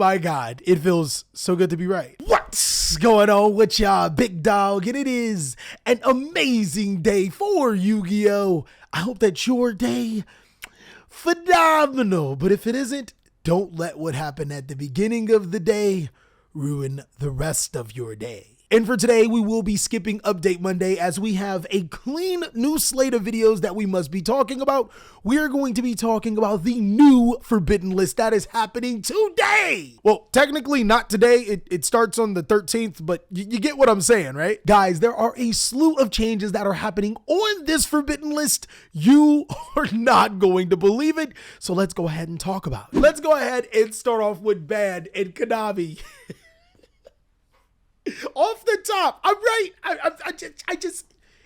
my God, it feels so good to be right. What's going on with y'all, big dog? And it is an amazing day for Yu-Gi-Oh! I hope that your day, phenomenal. But if it isn't, don't let what happened at the beginning of the day ruin the rest of your day. And for today, we will be skipping Update Monday as we have a clean new slate of videos that we must be talking about. We are going to be talking about the new Forbidden List that is happening today. Well, technically not today. It starts on the 13th, but you get what I'm saying, right? Guys, there are a slew of changes that are happening on this Forbidden List. You are not going to believe it. So let's go ahead and talk about it. Let's go ahead and start off with Band and Konami. Off the top, I'm right.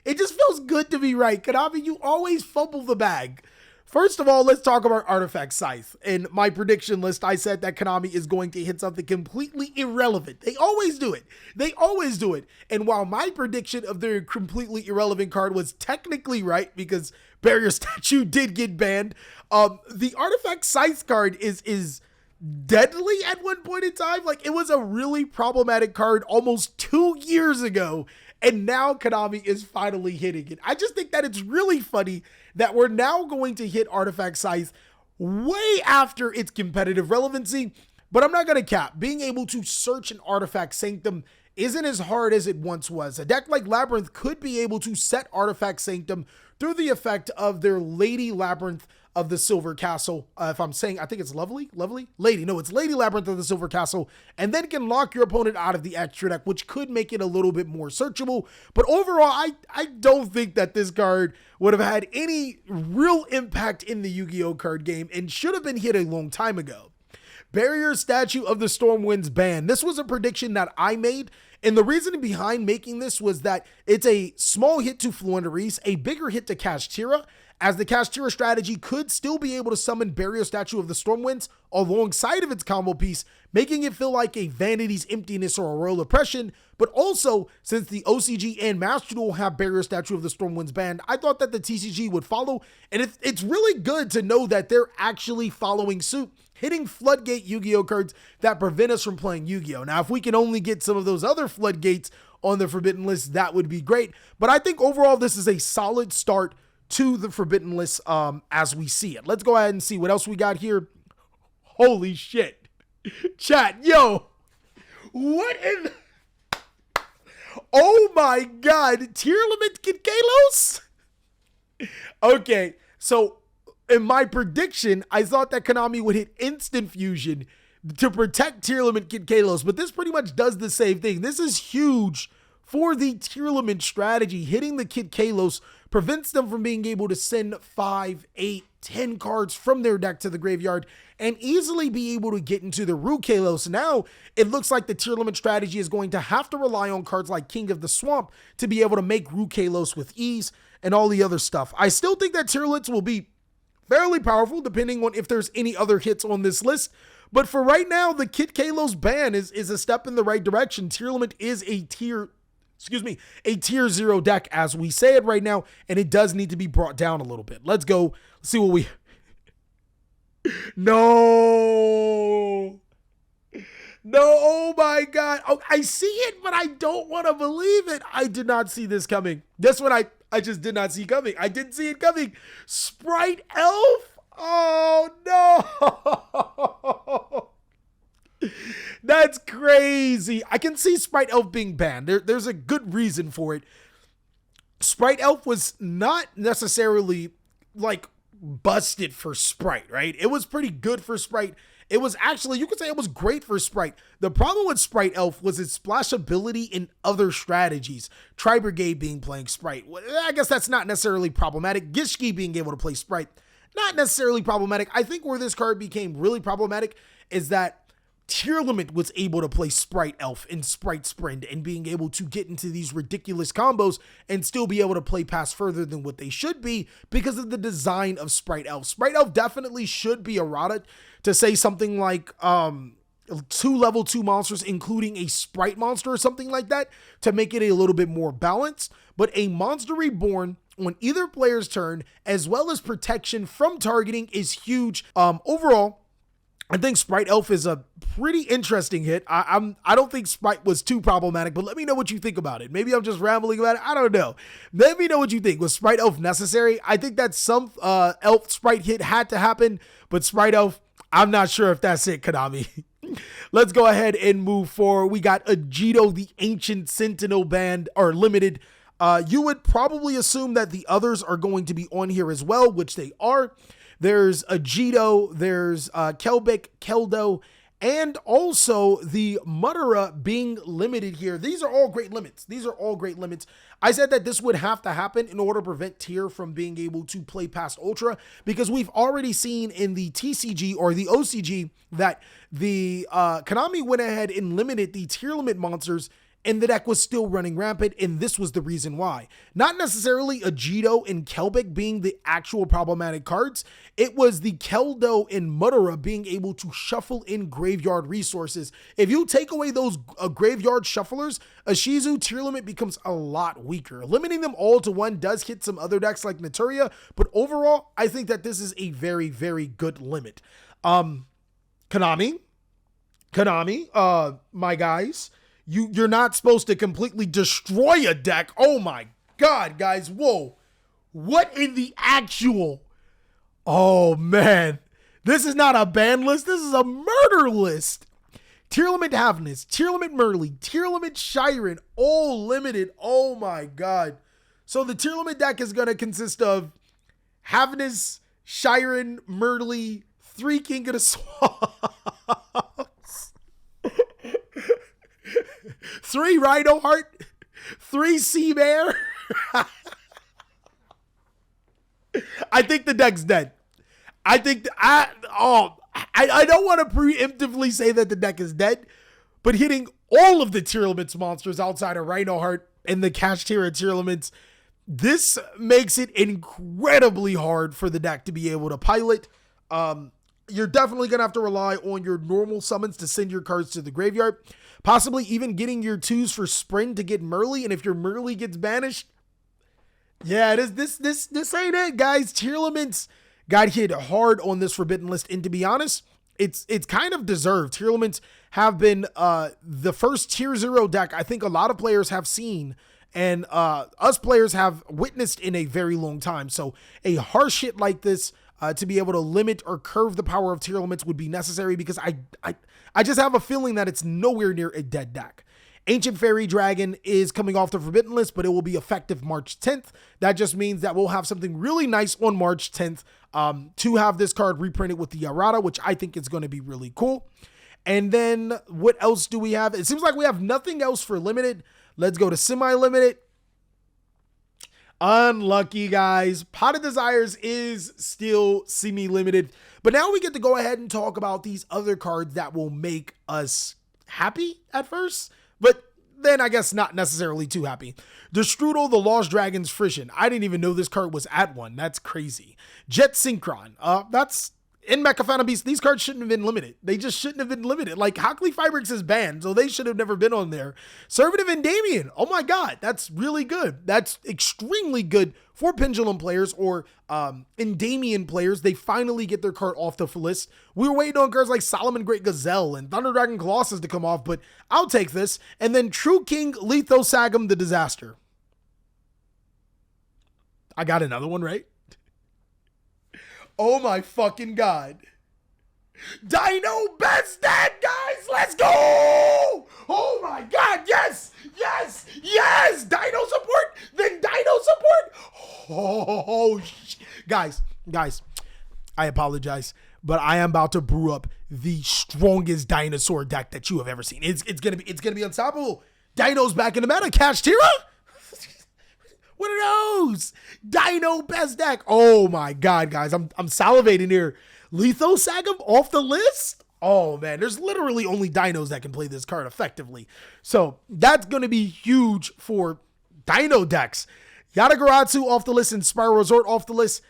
It just feels good to be right. Konami, you always fumble the bag. First of all, let's talk about Artifact Scythe. In my prediction list, I said that Konami is going to hit something completely irrelevant. They always do it. They always do it. And while my prediction of their completely irrelevant card was technically right because Barrier Statue did get banned, the Artifact Scythe card is deadly at one point in time. Like, it was a really problematic card almost 2 years ago, and now Konami is finally hitting it. I just think that it's really funny that we're now going to hit Artifact Scythe way after its competitive relevancy, but I'm not going to cap. Being able to search an Artifact Sanctum isn't as hard as it once was. A deck like Labyrinth could be able to set Artifact Sanctum through the effect of their Lady Labyrinth of the Silver Castle. If I'm saying, I think it's Lady. No, it's Lady Labyrinth of the Silver Castle, and then can lock your opponent out of the extra deck, which could make it a little bit more searchable. But overall, I don't think that this card would have had any real impact in the Yu-Gi-Oh! Card game and should have been hit a long time ago. Barrier Statue of the Stormwinds ban. This was a prediction that I made, and the reasoning behind making this was that it's a small hit to Fluendereese, a bigger hit to Kashtira, as the Kashtira strategy could still be able to summon Barrier Statue of the Stormwinds alongside of its combo piece, making it feel like a Vanity's Emptiness or a Royal Oppression. But also, since the OCG and Master Duel have Barrier Statue of the Stormwinds banned, I thought that the TCG would follow, and it's really good to know that they're actually following suit, hitting floodgate Yu-Gi-Oh! Cards that prevent us from playing Yu-Gi-Oh! Now, if we can only get some of those other floodgates on the Forbidden List, that would be great. But I think overall, this is a solid start to the Forbidden List as we see it. Let's go ahead and see what else we got here. Holy shit. Chat, yo. What in... Oh my God. Tearlaments Kitkallos? Okay, so in my prediction, I thought that Konami would hit Instant Fusion to protect Tearlaments Kitkallos, but this pretty much does the same thing. This is huge for the Tearlament strategy. Hitting the Kitkallos prevents them from being able to send 5, 8, 10 cards from their deck to the graveyard and easily be able to get into the Rukalos. Now, it looks like the Tearlament strategy is going to have to rely on cards like King of the Swamp to be able to make Rukalos with ease and all the other stuff. I still think that Tearlaments will be fairly powerful depending on if there's any other hits on this list. But for right now, the Kitkallos ban is a step in the right direction. Tearlament is a tier 0 deck as we say it right now, and it does need to be brought down a little bit. Let's go. Let's see what we... No, oh my God. Oh, I see it, but I don't want to believe it. I did not see this coming. This one I just did not see coming. I didn't see it coming. Spright Elf? Oh no. That's crazy. I can see Spright Elf being banned. There's a good reason for it. Spright Elf was not necessarily like busted for Spright, right? It was pretty good for Spright. It was actually, you could say it was great for Spright. The problem with Spright Elf was its splashability in other strategies. Tri-Brigade being playing Spright. I guess that's not necessarily problematic. Gishki being able to play Spright, not necessarily problematic. I think where this card became really problematic is that Tearlament was able to play Spright Elf and Spright Sprint and being able to get into these ridiculous combos and still be able to play past further than what they should be because of the design of Spright Elf. Spright Elf definitely should be errata to say something like 2 level 2 monsters, including a Spright monster or something like that to make it a little bit more balanced. But a monster reborn on either player's turn, as well as protection from targeting, is huge. Overall, I think Spright Elf is a pretty interesting hit. I don't think Spright was too problematic, but let me know what you think about it. Maybe I'm just rambling about it. I don't know. Let me know what you think. Was Spright Elf necessary? I think that some Elf Spright hit had to happen, but Spright Elf, I'm not sure if that's it, Konami. Let's go ahead and move forward. We got Yugioh, the Ancient Sentinel band, or limited. You would probably assume that the others are going to be on here as well, which they are. There's Yugioh, there's Kelbic, Keldo, and also the Mudara being limited here. These are all great limits. I said that this would have to happen in order to prevent Tier from being able to play past Ultra, because we've already seen in the TCG or the OCG that the Konami went ahead and limited the tier limit monsters, and the deck was still running rampant, and this was the reason why. Not necessarily Yugioh and Kelbic being the actual problematic cards, it was the Keldo and Mudara being able to shuffle in graveyard resources. If you take away those graveyard shufflers, Ishizu tier limit becomes a lot weaker. Limiting them all to one does hit some other decks like Naturia, but overall, I think that this is a very, very good limit. Konami, my guys, you're not supposed to completely destroy a deck. Oh my God, guys. Whoa. What in the actual? Oh man. This is not a ban list. This is a murder list. Tier limit Havnis, tier limit Merly, tier limit Shiren, all limited. Oh my God. So the tier limit deck is going to consist of Havnis, Shiren, Merly, 3 King of the Swamps, 3 Rhino Heart, 3 Sea Bear. I think the deck's dead. I think I don't want to preemptively say that the deck is dead, but hitting all of the tier limits monsters outside of Rhino Heart and the Kashtira tier limits, this makes it incredibly hard for the deck to be able to pilot. You're definitely going to have to rely on your normal summons to send your cards to the graveyard. Possibly even getting your 2s for Spring to get Merly. And if your Merly gets banished, yeah, this ain't it, guys. Tier limits got hit hard on this forbidden list. And to be honest, it's kind of deserved. Tier limits have been the first tier 0 deck I think a lot of players have seen, and us players have witnessed in a very long time. So a harsh hit like this, to be able to limit or curve the power of tier limits would be necessary, because I just have a feeling that it's nowhere near a dead deck. Ancient Fairy Dragon is coming off the forbidden list, but it will be effective March 10th. That just means that we'll have something really nice on March 10th to have this card reprinted with the errata, which I think is going to be really cool. And then what else do we have? It seems like we have nothing else for limited. Let's go to semi-limited. Unlucky, guys. Pot of Desires is still semi-limited, but now we get to go ahead and talk about these other cards that will make us happy at first, but then I guess not necessarily too happy. The Strudel, the Lost Dragon's Frisson. I didn't even know this card was at 1. That's crazy. Jet Synchron. That's in Mecha Phantom Beast. These cards shouldn't have been limited. They just shouldn't have been limited. Like, Hockley Fibrix is banned, so they should have never been on there. Servative Endymion. Oh my God, that's really good. That's extremely good for Pendulum players or Endymion players. They finally get their card off the list. We were waiting on cards like Solomon Great Gazelle and Thunder Dragon Colossus to come off, but I'll take this. And then True King Lithosagam the Disaster. I got another one, right? Oh my fucking God. Dino Best Dad, guys, let's go! Oh my God, yes, yes, yes! Dino support, then Dino support! Oh, guys, I apologize, but I am about to brew up the strongest dinosaur deck that you have ever seen. It's gonna be unstoppable. Dino's back in the meta, Kashtira? What are those? Dino Best Deck. Oh my God, guys. I'm salivating here. Lithosagam off the list? Oh man, there's literally only dinos that can play this card effectively. So that's going to be huge for dino decks. Yatagarasu off the list and Spiral Resort off the list.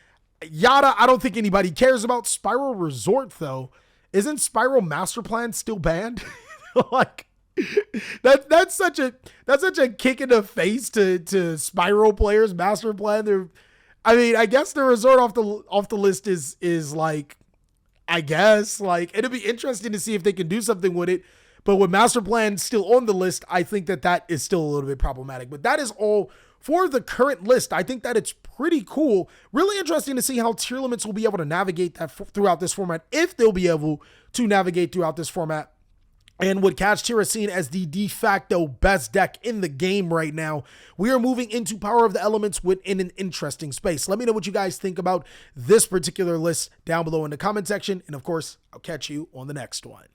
Yada, I don't think anybody cares about. Spiral Resort, though. Isn't Spiral Master Plan still banned? Like, that's such a kick in the face to Spiral players. Master Plan, I guess the Resort off the list is like, I guess. Like, it'd be interesting to see if they can do something with it. But with Master Plan still on the list, I think that is still a little bit problematic. But that is all for the current list. I think that it's pretty cool. Really interesting to see how Tearlaments will be able to navigate that throughout this format, if they'll be able to navigate throughout this format. And with Catch Tier seen as the de facto best deck in the game right now, we are moving into Power of the Elements within an interesting space. Let me know what you guys think about this particular list down below in the comment section. And of course, I'll catch you on the next one.